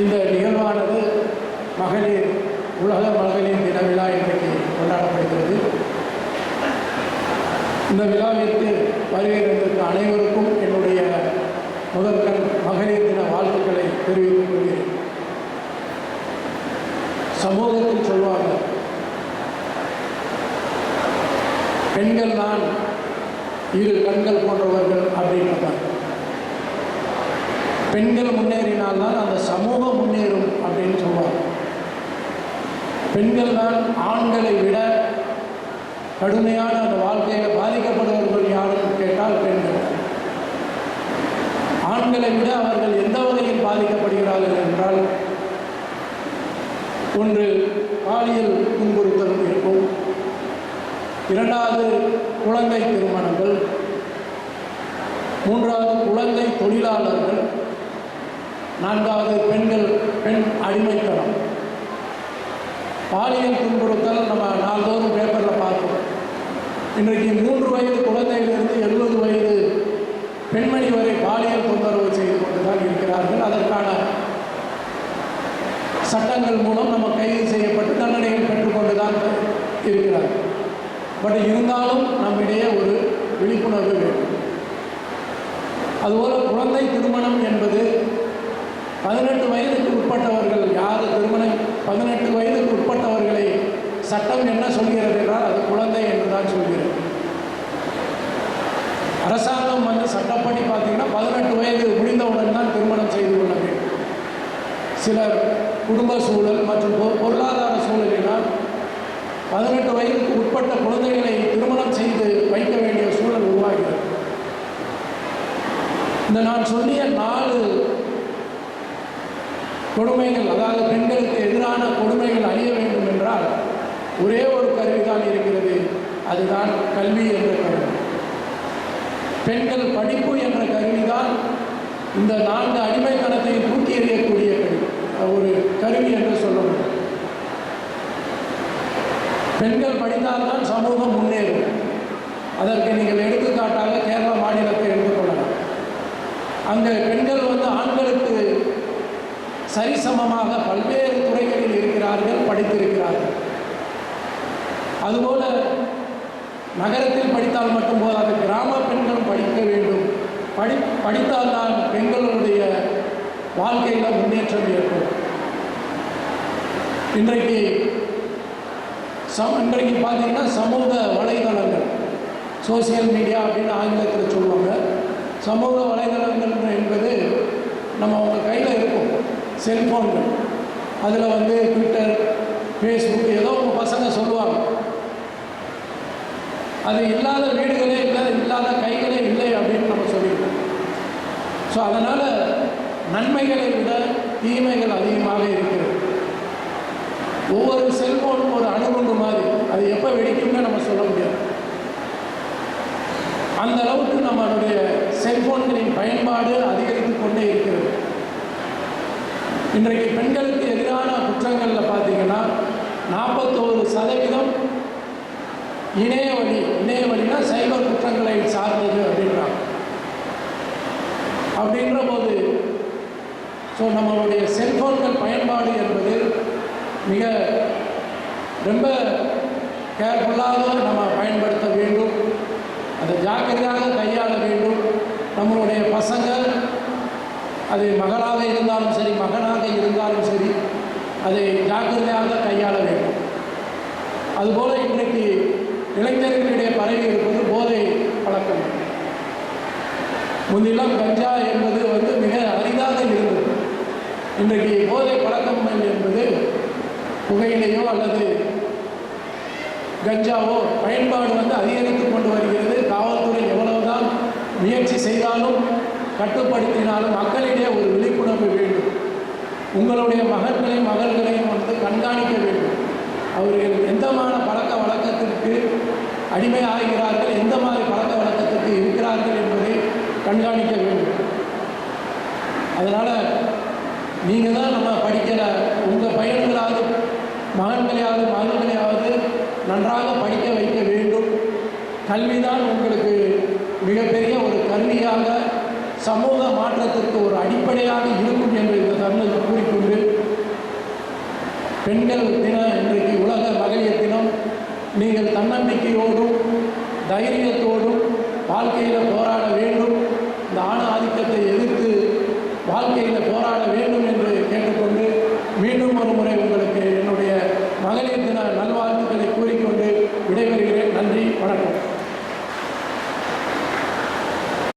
இந்த நிகழ்வானது மகளிர் உலக மகளிர் தின விழா இன்றைக்கு கொண்டாடப்படுகிறது. இந்த விழாவிற்கு வருகை தந்திருந்த அனைவருக்கும் என்னுடைய முதற்கண் மகளிர் தின வாழ்த்துக்களை தெரிவித்துக் கொள்கிறேன். சமூகத்தில் சொல்வாங்க, பெண்கள் தான் இரு கண்கள் போன்றவர்கள் அப்படின்றாங்க. பெண்கள் முன்னேறினால்தான் அந்த சமூகம் முன்னேறும் அப்படின்னு சொல்லுவாங்க. பெண்கள் தான் ஆண்களை விட கடுமையான அந்த வாழ்க்கையில் பாதிக்கப்படுபவர்கள் யாருன்னு கேட்டால் பெண்கள். ஆண்களை விட அவர்கள் எந்த வகையில் பாதிக்கப்படுகிறார்கள் என்றால், ஒன்று பாலியல் துன்புறுத்தல் இருக்கும், இரண்டாவது குழந்தை திருமணங்கள், மூன்றாவது குழந்தை தொழிலாளர்கள், நான்காவது பெண் அடிமைத்தனம். பாலியல் துன்புறுத்தல் நம்ம நாள்தோறும் பேப்பரில் பார்க்கிறோம். இன்றைக்கு 3 வயது குழந்தையிலிருந்து 70 வயது பெண்மணி வரை பாலியல் தொந்தரவு செய்து கொண்டு தான் இருக்கிறார்கள். அதற்கான சட்டங்கள் மூலம் நம்ம கைது செய்யப்பட்டு தண்டனைகள் பெற்றுக்கொண்டு தான் இருக்கிறார்கள். பட் இருந்தாலும் நம்மிடையே ஒரு விழிப்புணர்வு வேண்டும். அதுபோல் குழந்தை திருமணம் என்பது 18 வயதுக்கு உட்பட்டவர்கள் யார் திருமணம் 18 வயதுக்கு உட்பட்டவர்களை சட்டம் என்ன சொல்கிறது என்றால் அது குழந்தை என்று தான் சொல்கிறது. அரசாங்கம் சட்டப்படி பார்த்தீங்கன்னா 18 வயது முடிந்தவுடன் தான் திருமணம் செய்து கொள்ள வேண்டும். சிலர் குடும்ப சூழல் மற்றும் பொருளாதார சூழலினால் 18 வயதுக்கு உட்பட்ட குழந்தைகளை திருமணம் செய்து வைக்க வேண்டிய சூழல் உருவாகிறது. இந்த நான் சொல்லிய 4 கொடுமைகள், அதாவது பெண்களுக்கு எதிரான கொடுமைகள் அழிய வேண்டும் என்றால் ஒரே ஒரு கருவிதான் இருக்கிறது, அதுதான் கல்வி என்ற கருவி. பெண்கள் படிப்பு என்ற கருவிதான் இந்த 4 அடிமைத்தனத்தை தூக்கி எறியக்கூடிய ஒரு கருவி என்று சொல்ல முடியும். பெண்கள் படித்தால்தான் சமூகம் முன்னேறும். அதற்கு நீங்கள் எடுத்துக்காட்டாக கேரள மாநிலத்தை எடுத்துக்கொள்ளலாம். அங்கே பெண்கள் ஆண்களுக்கு சரிசமமாக பல்வேறு துறைகளில் இருக்கிறார்கள், படித்திருக்கிறார்கள். அதுபோல நகரத்தில் படித்தால் மட்டும் போதாது, கிராம பெண்களும் படிக்க வேண்டும். படித்தால்தான் பெண்களுடைய வாழ்க்கையில் முன்னேற்றம் ஏற்படும். இன்றைக்கு பார்த்தீங்கன்னா சமூக வலைதளங்கள், சோசியல் மீடியா அப்படின்னு ஆங்கிலத்தில் சொல்லுவாங்க. சமூக வலைதளங்கள் என்பது நம்ம உங்கள் கையில் இருக்கும் செல்ஃபோன்கள். அதில் ட்விட்டர், ஃபேஸ்புக் ஏதோ உங்கள் பசங்க சொல்லுவாங்க. அது இல்லாத வீடுகளே இல்லை, இல்லாத கைகளே இல்லை அப்படின்னு நம்ம சொல்லியிருக்கோம். ஸோ அதனால் நன்மைகளை விட தீமைகள் அதிகமாக இருக்கிறது. ஒவ்வொரு செல்ஃபோனும் ஒரு அணுகுண்டு மாதிரி, அது எப்போ வெடிக்கும்னு நம்ம சொல்ல முடியாது. அந்த அளவுக்கு நம்மளுடைய செல்ஃபோன்களின் பயன்பாடு அதிகரித்து கொண்டே இருக்கிறது. இன்றைக்கு பெண்களுக்கு எதிரான குற்றங்களில் பார்த்தீங்கன்னா 41% இணையவழினா சைபர் குற்றங்களை சார்ந்தது அப்படின்றாங்க. அப்படின்ற போது நம்மளுடைய செல்ஃபோன்கள் பயன்பாடு என்பது ரொம்ப கேர்ஃபுல்லாக நம்ம பயன்படுத்த வேண்டும். அதை ஜாக்கிரதையாக கையாள வேண்டும். நம்மளுடைய பசங்க, அது மகளாக இருந்தாலும் சரி, மகனாக இருந்தாலும் சரி, அதை ஜாக்கிரதையாக கையாள வேண்டும். அதுபோல் இன்றைக்கு இளைஞர்களிடையே பரவி இருப்பது போதை பழக்கம். முன்னெல்லாம் கஞ்சா என்பது மிக அரிதாக இருந்தது. இன்றைக்கு போதை பழக்கங்கள் என்பது புகையிலையோ அல்லது கஞ்சாவோ பயன்பாடு அதிகரித்து கொண்டு வருகிறது. காவல்துறை எவ்வளவுதான் முயற்சி செய்தாலும் கட்டுப்படுத்தினாலும் மக்களிடையே ஒரு விழிப்புணர்வு வேண்டும். உங்களுடைய மகன்களையும் மகள்களையும் கண்காணிக்க வேண்டும். அவர்கள் எந்தமான பழக்க வழக்கத்திற்கு அடிமையாகிறார்கள், எந்த மாதிரி பழக்க வழக்கத்திற்கு இருக்கிறார்கள் என்பதை கண்காணிக்க வேண்டும். அதனால் நீங்கள் தான் நம்ம படிக்கிற உங்கள் பையன்களாவது மகன்களையாவது மகள்களையாவது நன்றாக படிக்க வைக்க வேண்டும். கல்விதான் உங்களுக்கு மிகப்பெரிய ஒரு கருவியாக சமூக மாற்றத்திற்கு ஒரு அடிப்படையாக இருக்கும் என்று இந்த தருணத்தில் கூறிக்கொண்டு பெண்கள் தினம் இன்றைக்கு உலக மகளிர் தினம். நீங்கள் தன்னம்பிக்கையோடும் தைரியத்தோடும் வாழ்க்கையில் போராட வேண்டும். இந்த ஆண் ஆதிக்கத்தை எதிர்த்து வாழ்க்கையில்